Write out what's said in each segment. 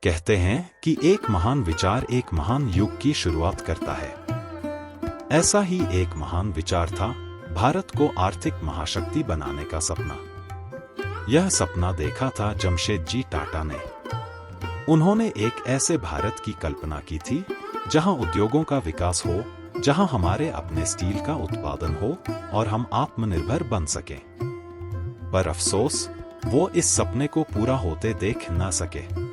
कहते हैं कि एक महान विचार एक महान युग की शुरुआत करता है। ऐसा ही एक महान विचार था भारत को आर्थिक महाशक्ति बनाने का सपना। यह सपना देखा था जमशेदजी टाटा ने। उन्होंने एक ऐसे भारत की कल्पना की थी जहां उद्योगों का विकास हो, जहां हमारे अपने स्टील का उत्पादन हो और हम आत्मनिर्भर बन सकें। पर अफसोस, वो इस सपने को पूरा होते देख न सके।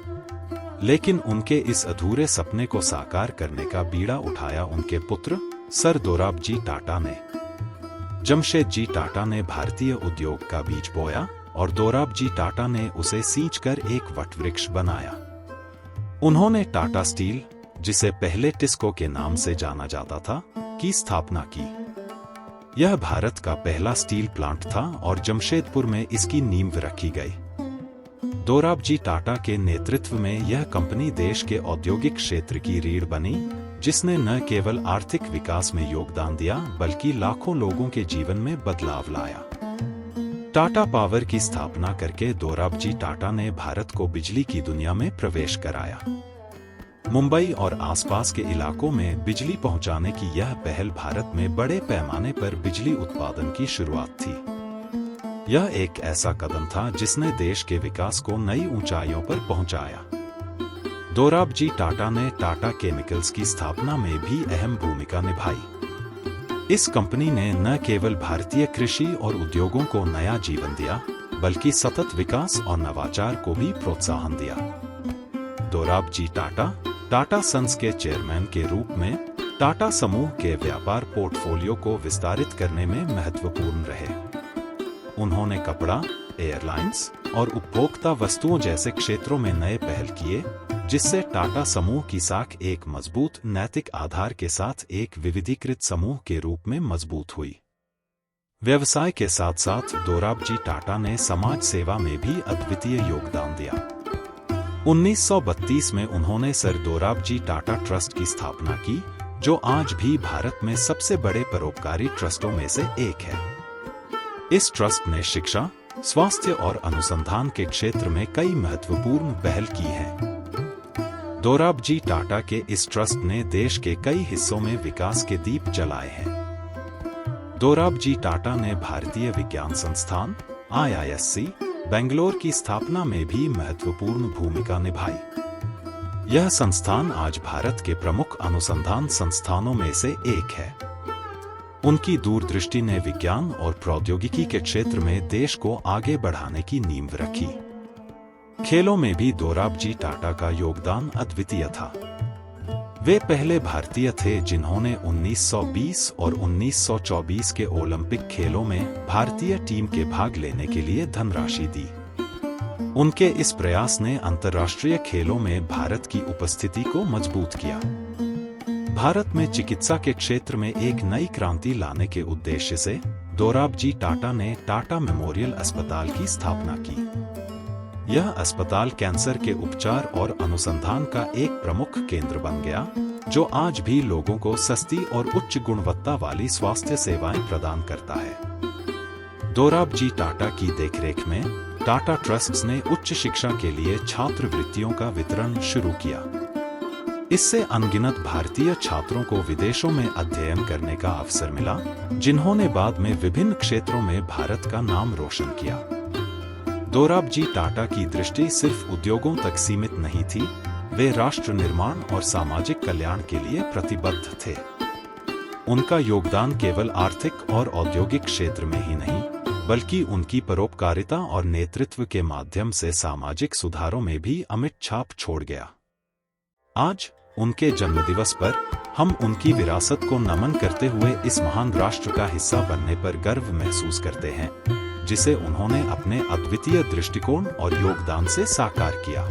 लेकिन उनके इस अधूरे सपने को साकार करने का बीड़ा उठाया उनके पुत्र सर दोराबजी टाटा ने। जमशेदजी टाटा ने भारतीय उद्योग का बीज बोया और दोराबजी टाटा ने उसे सींचकर एक वटवृक्ष बनाया। उन्होंने टाटा स्टील, जिसे पहले टिस्को के नाम से जाना जाता था, की स्थापना की। यह भारत का पहला स्टील प्लांट था और जमशेदपुर में इसकी नींव रखी गई। दोराबजी टाटा के नेतृत्व में यह कंपनी देश के औद्योगिक क्षेत्र की रीढ़ बनी, जिसने न केवल आर्थिक विकास में योगदान दिया बल्कि लाखों लोगों के जीवन में बदलाव लाया। टाटा पावर की स्थापना करके दोराबजी टाटा ने भारत को बिजली की दुनिया में प्रवेश कराया। मुंबई और आसपास के इलाकों में बिजली पहुंचाने की यह पहल भारत में बड़े पैमाने पर बिजली उत्पादन की शुरुआत थी। यह एक ऐसा कदम था जिसने देश के विकास को नई ऊंचाइयों पर पहुंचाया। दोराबजी टाटा ने टाटा केमिकल्स की स्थापना में भी अहम भूमिका निभाई। इस कंपनी ने न केवल भारतीय कृषि और उद्योगों को नया जीवन दिया, बल्कि सतत विकास और नवाचार को भी प्रोत्साहन दिया। दोराबजी टाटा टाटा सन्स के चेयरमैन के रूप में टाटा समूह के व्यापार पोर्टफोलियो को विस्तारित करने में महत्वपूर्ण रहे। उन्होंने कपड़ा, एयरलाइंस और उपभोक्ता वस्तुओं जैसे क्षेत्रों में नए पहल किए, जिससे टाटा समूह की साख एक मजबूत नैतिक आधार के साथ एक विविधीकृत समूह के रूप में मजबूत हुई। व्यवसाय के साथ साथ दोराबजी टाटा ने समाज सेवा में भी अद्वितीय योगदान दिया। 1932 में उन्होंने सर दोराबजी टाटा ट्रस्ट की स्थापना की, जो आज भी भारत में सबसे बड़े परोपकारी ट्रस्टों में से एक है। इस ट्रस्ट ने शिक्षा, स्वास्थ्य और अनुसंधान के क्षेत्र में कई महत्वपूर्ण पहल की है। दोराबजी टाटा के इस ट्रस्ट ने देश के कई हिस्सों में विकास के दीप जलाए हैं। दोराबजी टाटा ने भारतीय विज्ञान संस्थान IISc, बेंगलोर की स्थापना में भी महत्वपूर्ण भूमिका निभाई। यह संस्थान आज भारत के प्रमुख अनुसंधान संस्थानों में से एक है। उनकी दूरदृष्टि ने विज्ञान और प्रौद्योगिकी के क्षेत्र में देश को आगे बढ़ाने की नींव रखी। खेलों में भी दोराबजी टाटा का योगदान अद्वितीय था। वे पहले भारतीय थे जिन्होंने 1920 और 1924 के ओलंपिक खेलों में भारतीय टीम के भाग लेने के लिए धनराशि दी। उनके इस प्रयास ने अंतर्राष्ट्रीय खेलों में भारत की उपस्थिति को मजबूत किया। भारत में चिकित्सा के क्षेत्र में एक नई क्रांति लाने के उद्देश्य से दोराबजी टाटा ने टाटा मेमोरियल अस्पताल की स्थापना की। यह अस्पताल कैंसर के उपचार और अनुसंधान का एक प्रमुख केंद्र बन गया, जो आज भी लोगों को सस्ती और उच्च गुणवत्ता वाली स्वास्थ्य सेवाएं प्रदान करता है। दोराबजी टाटा की देखरेख में टाटा ट्रस्ट्स ने उच्च शिक्षा के लिए छात्रवृत्तियों का वितरण शुरू किया। इससे अनगिनत भारतीय छात्रों को विदेशों में अध्ययन करने का अवसर मिला, जिन्होंने बाद में विभिन्न क्षेत्रों में भारत का नाम रोशन किया। दोराबजी टाटा की दृष्टि सिर्फ उद्योगों तक सीमित नहीं थी, वे राष्ट्र निर्माण और सामाजिक कल्याण के लिए प्रतिबद्ध थे। उनका योगदान केवल आर्थिक और औद्योगिक क्षेत्र में ही नहीं, बल्कि उनकी परोपकारिता और नेतृत्व के माध्यम से सामाजिक सुधारों में भी अमिट छाप छोड़ गया। आज उनके जन्मदिवस पर हम उनकी विरासत को नमन करते हुए इस महान राष्ट्र का हिस्सा बनने पर गर्व महसूस करते हैं, जिसे उन्होंने अपने अद्वितीय दृष्टिकोण और योगदान से साकार किया।